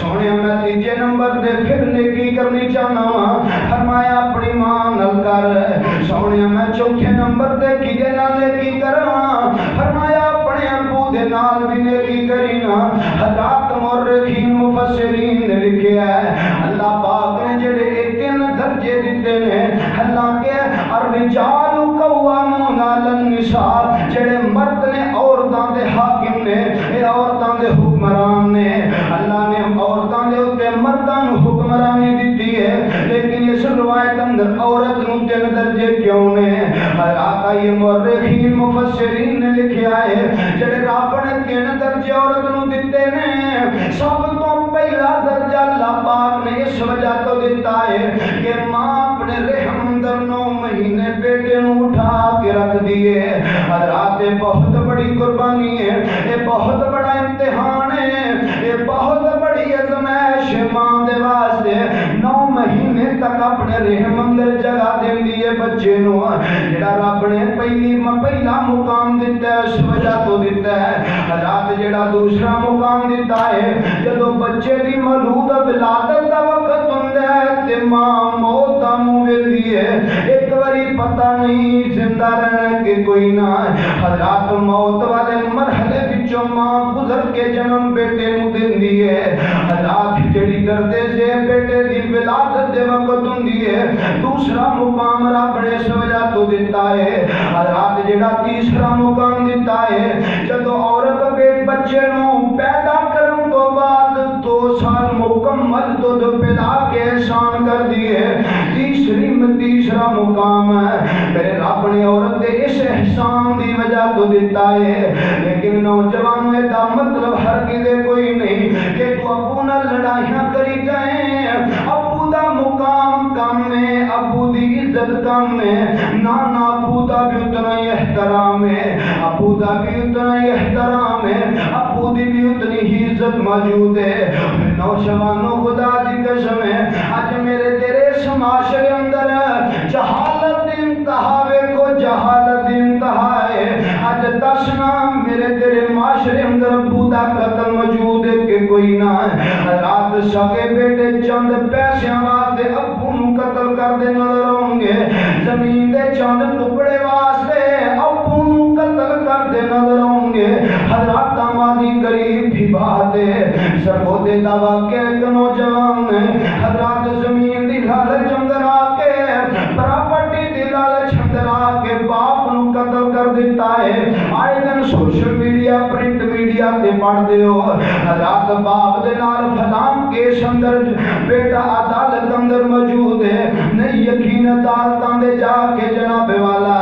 سونیا میں تیجے نمبر دے پھر نیکی کرنی چاہنا وا فرمایا اپنی ماں نال کر سونیا میں چوتھے نمبر دے کدے نال نیکی کراں فرمایا اپنے ابو دے نال بھی نیکی کرینا حضرات مورخین مفسرین نے لکھیا ہے اللہ پاک نے جڑے 3 درجے دیتے نے اللہ کے الرجال قوامون علی النساء جڑے مرد نے عورتاں دے حاکم نے اے عورتاں دے حکمران نے اللہ نے عورتاں دے اوتے مرداں نو حکمرانی دتی ہے لیکن اس روایت اندر عورت نو 3 درجے کیوں نے حضرات یہ مورخین مفسرین نے لکھیا ہے جڑے رب نے 3 درجے عورت نو دتے نے سب تو پہلا درجہ اللہ پاک نے اس وجہ تو دیتا ہے کہ ماں اپنے رحم اندر 9 مہینے بیٹے نو اٹھا کے رکھ دیے. حضرات بہت بڑی قربانی ہے، یہ بہت بڑا امتحان ہے، یہ بہت بڑی آزمائش ہے ماں دے واسطے. 9 مہینے تک اپنے رحم اندر جگہ دیندی ہے بچے نو. جڑا رب نے پہلا مقام دیتا ہے اس وجہ تو دیتا ہے. حضرات جڑا دوسرا مقام دیتا ہے جدو بچے دی مولود ولادت دا وقت ہوندا ہے تے ماں موت دا منہ ویندی ہے. ایک باری پتہ نہیں زندہ رہنا کہ کوئی نہ. حضرات موت والے مرحلے وچوں ماں گزر کے جنم بیٹے نو دیندی ہے. حضرات جڑی درد سے بیٹے دی ولادت دے وقت ہوندی ہے دوسرا مقام رب نے اس وجہ تو دیتا ہے. حضرات جڑا تیسرا مقام دیتا ہے جدو عورت بچے نو پیدا کرن تو بعد 2 سال مکمل دودھ پلا کے احسان کر دیے. تیسرا مقام ہے میرے رب نے عورت دے اس احسان دی وجہ تو دیتا ہے. لیکن نوجوانوں دا مطلب ہر کدے کوئی نہیں کہ تو ابو نہ لڑائیاں کری جائیں. ابو دا مقام کم ہے، ابو دی عزت کم ہے. نانا ابو دا بھی اتنا ہی احترام ہے، ابو دا بھی اتنا ہی احترام ہے، ابو دی بھی اتنی ہی عزت موجود ہے. نوجوانوں خدا دی قسم ہے آج میرے تیرے اس معاشرے اندر جہالت انتہا ویکھو، جہالت انتہا ہے. آج دسنا میرے تیرے معاشرے اندر ابو دا قتل موجود ہے کہ کوئی نہ. رات سگے بیٹے چند پیسیاں واسطے ابو نو قتل کر دے نظر ہوں گے. زمین دے چند ٹکڑے واسطے ابو نو قتل کر دے نظر ہوں گے. حضرات ماضی قریب بھی بات ہے سرگودے دا واقعہ ایک نوجوان نے حضرات زمین دی لالچ اندر آ کے پراپرٹی دی لالچ اندر آ کے باپ نو قتل کر دیتا ہے. آئے دن سوشل میڈیا پرنٹ میڈیا تے پڑھتے ہو حضرات باپ دے نال فلاں کیس اندر بیٹا عدالت اندر موجود ہے. نہیں یقین عدالتاں دے جا کے جناب والا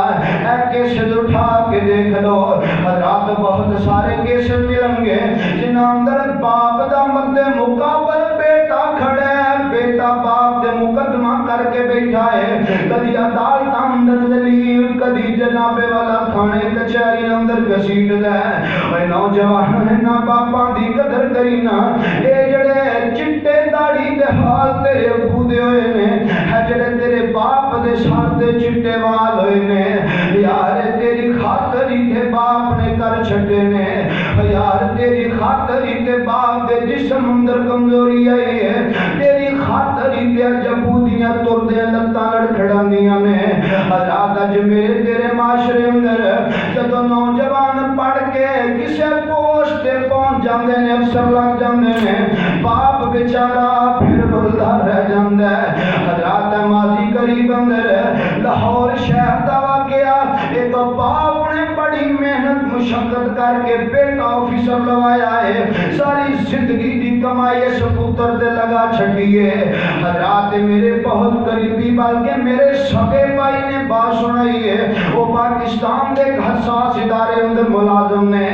اے کیس اٹھا کے دیکھ لو. حضرات بہت سارے کیس ملیں گے جنہاں اندر باپ دا مد مقابل بیٹا کھڑا ہے، بیٹا باپ دے مقدمہ کر کے بیٹھا ہے. کدی عدالت اندر دلیل، کدی جناب والا تھانے کچہری اندر گھسیٹ دے. اے نوجوان نہ باپاں دی قدر کری نا. اے جڑے چٹے داڑھی دے حال تیرے ابو دے ہوئے نے، اے جڑے تیرے باپ دے سر دے چٹے وال ہوئے نے، یار تیری خاطر ہی تے باپ نے کر چھڈے نے. یار تیری خاطر ہی تے باپ دے جسم اندر کمزوری آئی ہے، تیری خاطر ہی تے جبو دیاں تردے لتاں لڑکھڑاندیاں نے. حضرات اج میرے تیرے معاشرے اندر جدوں نوجوان پڑھ کے کسے پوسٹ تے پہنچ جاندے نے، افسر لگ جاندے نے، باپ بیچارہ پھر رلدا رہ جاندا ہے. حضرات ماضی قریب اندر لاہور شہر دا واقعہ ایک باپ نے بڑی محنت مشقت کر کے بیٹا آفیسر لوایا ہے، ساری زندگی دی کمائی اس پتر دے لگا چھڈی ہے. حضرات میرے بہت قریبی بلکہ میرے سگے بھائی نے بات سنائی ہے، وہ پاکستان دے ایک حساس ادارے اندر ملازم نے.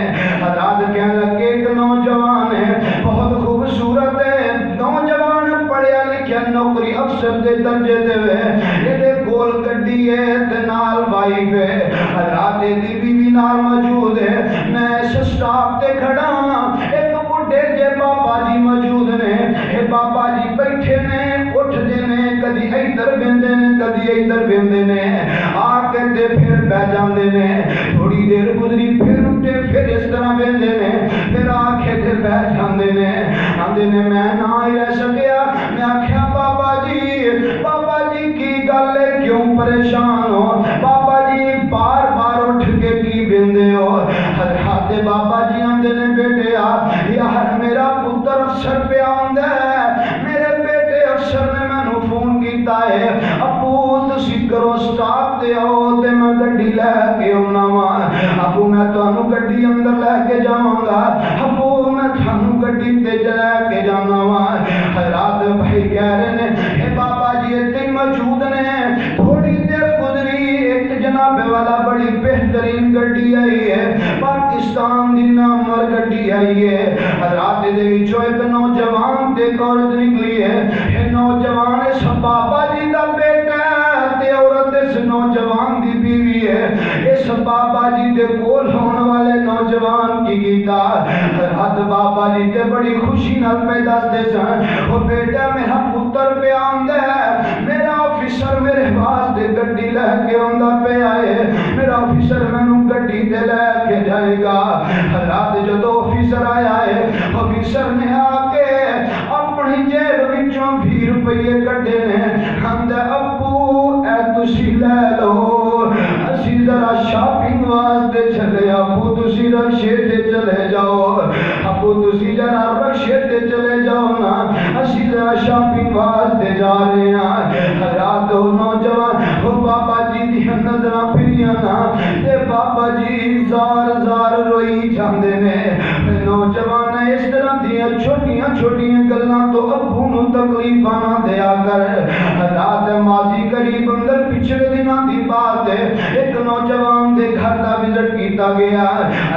حضرات کہنے لگے ایک نوجوان ہے بہت خوبصورت ہے، نوجوان پڑھیا لکھیا نوکری افسر دے درجے دے ہوئے، یہ گول گڈی ہے تے نال وائف ہے. حضرات دی بیوی نال موجود ہے. میں اس سٹاپ تے کھڑا ہاں، ایک بڈھے جے بابا جی موجود نے. اے بابا جی بیٹھے نے، اٹھدے نے، کدی ادھر بیندے نے، کدی ادھر بیندے نے، آ کے تے پھر بیٹھ جاندے نے. تھوڑی دیر گزری پھر اٹھے، پھر اس طرح بیندے نے، پھر آ کے تے بیٹھ جاندے نے. آندے نے میں نہ ہی رہ سکیا. میں آکھیا بابا جی کی گل ہے، کیوں پریشان ہو؟ بابا جی بار بار اٹھ کے کی بیندے ہو؟ حضرات بابا جی آندے نے بیٹے یار میرا پتر افسر پہ آندا ہے، میرے بیٹے افسر نے مینوں فون کیتا ہے، ابو تسی کرو سٹاپ تے آؤ تے میں گڈی لے کے آਉਣਾ وا. ابو میں تانوں گڈی اندر لے کے جاواں گا، ابو میں تانوں گڈی تے لے کے جانا وا. حضرات بھائی کہہ رہے نے اے بابا جی اتنے موجود نے. تھوڑی دیر گزری ایک جناب والا بڑی بہترین گڈی آئی ہے، پاکستان دی نامور گڈی آئی ہے. حضرات دے وچوں ایک نوجوان دے کورج نکلی ہے. یہ نوجوان اس بابا جی دا بیٹا ہے تے عورت اس نوجوان دی بیوی ہے. اس بابا جی دے کول ہون والے نوجوان کی گیتا حضرت بابا جی تے بڑی خوشی نال پہ دستے سن او بیٹا میرا پتر پہ آندا ہے, میرا آفیسر میرے واسطے گڈی لے کے آندا پہ آئے, میرا آفیسر مینوں گڈی تے لے کے جائے گا. رات جدو آفیسر آیا ہے, آفیسر نے آ کے اپنی جیب وچوں 20 روپے کڈے نے. آندا ابو اے تسی لے لو, اسی ذرا شاپنگ واسطے چلے. ابو تسی رکشے تے چلے جاؤ, ابو تسی ذرا رکشے تے چلے جاؤ نا, اسی ذرا شاپنگ واسطے جا رہے ہیں. رات نوجوان وہ بابا جی دی نظراں پھریاں نا تے بابا جی زار زار روئی جاندے نے. نوجوان اس طرح دیاں چھوٹیاں چھوٹیاں گلاں تو ابو نوں تکلیف نہ دیا کر. رات ماضی قریب اندر پچھلے دنوں دی بات ہے, ایک نوجوان دے گھر دا وزٹ کیتا گیا.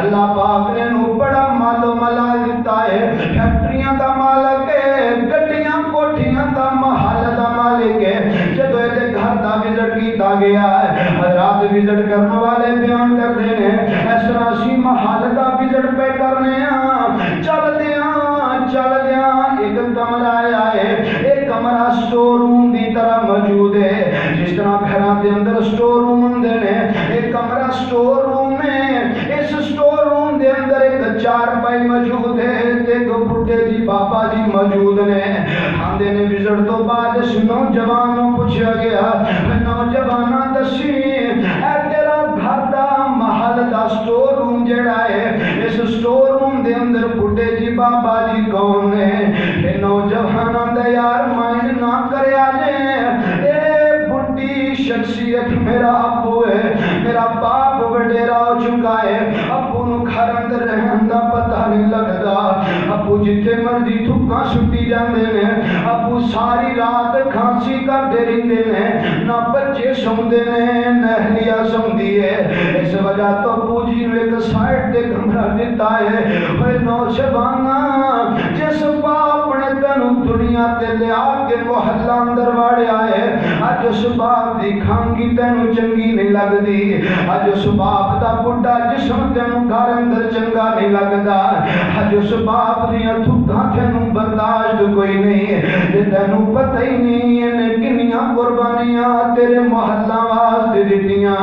اللہ پاک نے نو بڑا مال و مال دیتا ہے, فیکٹریاں دا مالک ہے, گڈیاں کوٹھیاں دا محل دا مالک ہے. جدو یہ گھر دا وزٹ کیتا گیا ہے, رات وزٹ کرنے والے بیان کرتے ہیں اس طرح سی محل دا وزٹ پہ کرنے چل دیاں ایک کمرہ آیا ہے. ایک کمرہ سٹور روم دی طرح موجود ہے, جس طرح گھراں دے اندر سٹور روم ہوندے نے, ایک کمرہ سٹور روم ہے. اس سٹور روم دے اندر ایک چارپائی موجود ہے, ایک بڈھے جی بابا جی موجود نے. آندے نے وزٹ تو بعد اس نوجوان نوں پوچھا گیا, نوجواناں دسی اے تیرا گھر دا محل دا سٹور روم جڑا ہے, اس سٹور روم دے اندر بڈھے جی بابا جی کون نے؟ اے نوجواناں دا یار مائنڈ نہ کریا جے, اے بڈھی شخصیت میرا ابو ہے, میرا باپ وڈیرا ہو چکا ہے. ابو نوں گھر اندر رہن دا پتہ نہیں لگدا, ابو جتھے مرضی تھکاں سٹی جاندے نے, ابو ساری رات کھانسی کرتے رہندے نے, نہ بچے سوندے نے نہ اہلیہ سوندی ہے. اس وجہ تو ابو جی نے ایک سائڈ تے کمرہ دتا ہے. اے نوجواناں جس باپ نے تینوں دنیا تے لیا کے محلہ اندر واڑیا ہے, اج اس باپ دی کھانگی تینوں چنگی نہیں لگدی, اج اس باپ دا بڈھا جسم تینوں گھر اندر چنگا نہیں لگدا, اج اس باپ دیاں تھکاں تینوں برداشت کوئی نہیں. تینوں پتہ ہی نہیں ہے کنیاں قربانیاں تیرے محلہ واسطے دتیاں.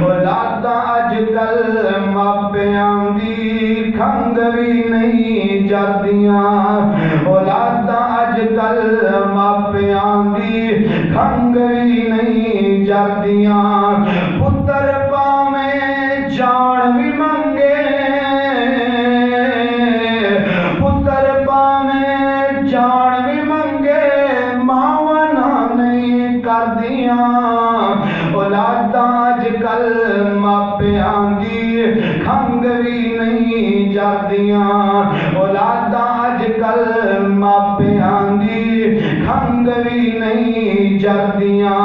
اولاداں اج کل ماپیاں دی کھنگ بھی نہیں جردیاں, اولاداں اج کل ماپیاں دی کھنگ بھی نہیں جردیاں. پتر پاویں جان بھی منگے, پتر پاویں جان بھی منگے, ماواں نہ نہیں کردیاں. اولاداں اج کل ماپیاں دی کھنگ بھی نہیں جردیاں, اولاداں اج کل ماپیاں دی کھنگ بھی نہیں جردیاں.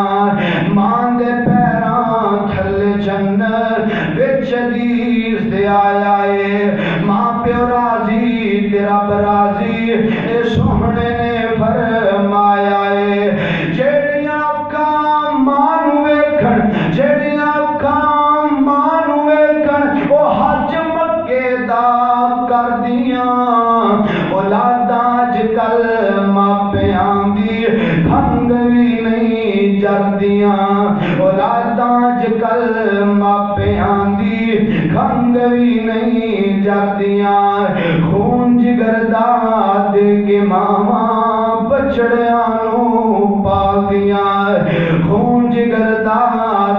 ماں دے پیراں تھلے جنت وچ حدیث دے آیا ہے, ماں پیو راضی تے رب راضی, اے سوہنے نے فرمایا ہے. جیڑیاں اکھاں ماں نوں ویکھن, جیڑیاں اکھاں ماں نوں ویکھن او حج مکے دا کردیاں. اولاداں اج کل ماپیاں دی کھنگ بھی نہیں جردیاں, اولاداں اج کل ماپیاں دی کھنگ بھی نہیں جردیاں. خون جگر دا دے کے ماواں بچڑیاں نوں پالدیاں, خون جگر دا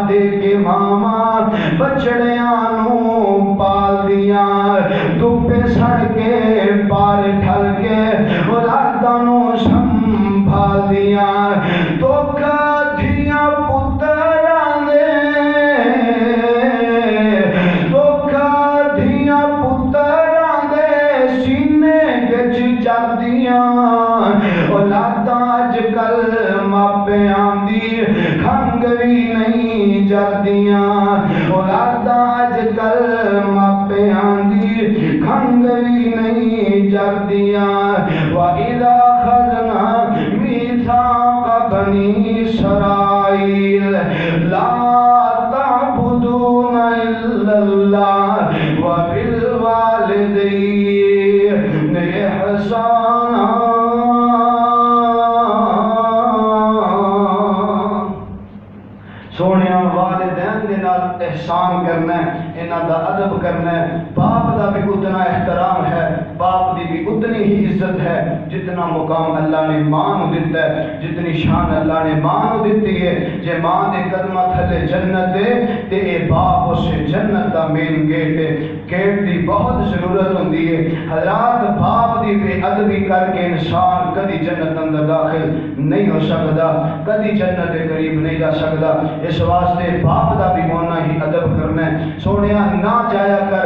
دے کے ماواں بچڑیاں نوں پالدیاں. دھوپے سڑ کے پار ٹھل کے اولاداں نوں سنبھالدیاں. دکھ دھیاں پتراں دے, دکھ دھیاں پتراں دے سینے وچ جردیاں. اولاداں اج کل ماپیاں دی کھنگ بھی نہیں جردیاں, اولاداں اج کل ماپیاں دی کھنگ بھی نہیں جردیاں. وَإِذَا بنی اسرائیل لا تعبدون الا اللہ وبالوالدین احسانا. سونے والدین دے نال احسان کرنا ہے، انہاں دا ادب کرنا ہے. باپ دا بھی اتنا احترام ہے، باپ دی بھی اتنی ہی عزت ہے جتنا مقام اللہ نے ماں نو دیتا ہے، جتنی شان اللہ نے ماں نو دیتی ہے. جے ماں دے قدمہ تھلے جنت ہے تے اے باپ اسے جنت دا مین گیٹ ہے. گیٹ دی بہت ضرورت ہوندی ہے. حضرات باپ دی بے ادبی کر کے انسان کدی جنت اندر داخل نہیں ہو سکتا، کدی جنت کے قریب نہیں جا سکتا. اس واسطے باپ دا بھی ہونا ہی ادب کرنا ہے. سونیا نہ جایا کر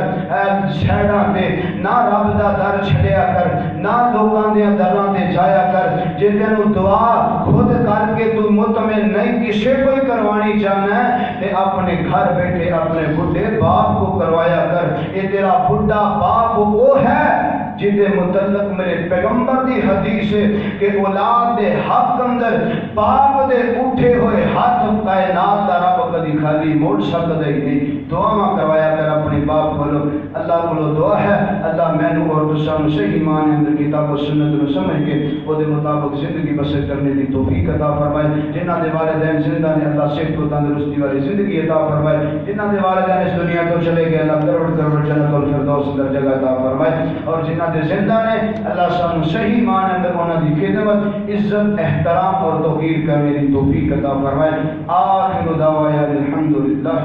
سیڈاں تے، نہ رب دا در چھڑیا کر، نہ لوکاں دے دراں تے جایا کر. جے تینوں دعا خود کر کے تو مطمئن نہیں کسے کوئی کروانی چاہنا ہے تے اپنے گھر بیٹھے اپنے بڈھے باپ کو کروایا کر. اے تیرا بڈھا باپ وہ ہے جدے متعلق میرے پیغمبر دی حدیث ہے کہ اولاد دے حق اندر باپ دے اٹھے ہوئے ہاتھ کائنات دا رب کدی خالی موڑ سکتا ہی نہیں. دعا کروایا کر اپنے باپ بولو. اللہ بولو دعا ہے اللہ مینو اور تساں صحیح معنی اندر کتاب و سنت نو سمجھ کے او دے مطابق زندگی بسر کرنے دی توفیق عطا فرمائے. جنہاں دے والدین زندہ نے اللہ صحت و تندرستی والی زندگی عطا فرمائے. جنہاں دے والدین اس دنیا تو چلے گئے اللہ کروڑ کروڑ جنت الفردوس اندر جگہ عطا فرمائے. اور جنہاں دے زندہ نے اللہ سانو صحیح معنی اندر انہاں دی خدمت عزت احترام اور توقیر کرنے دی توفیق عطا فرمائے. آخر دعوانا الحمدللہ.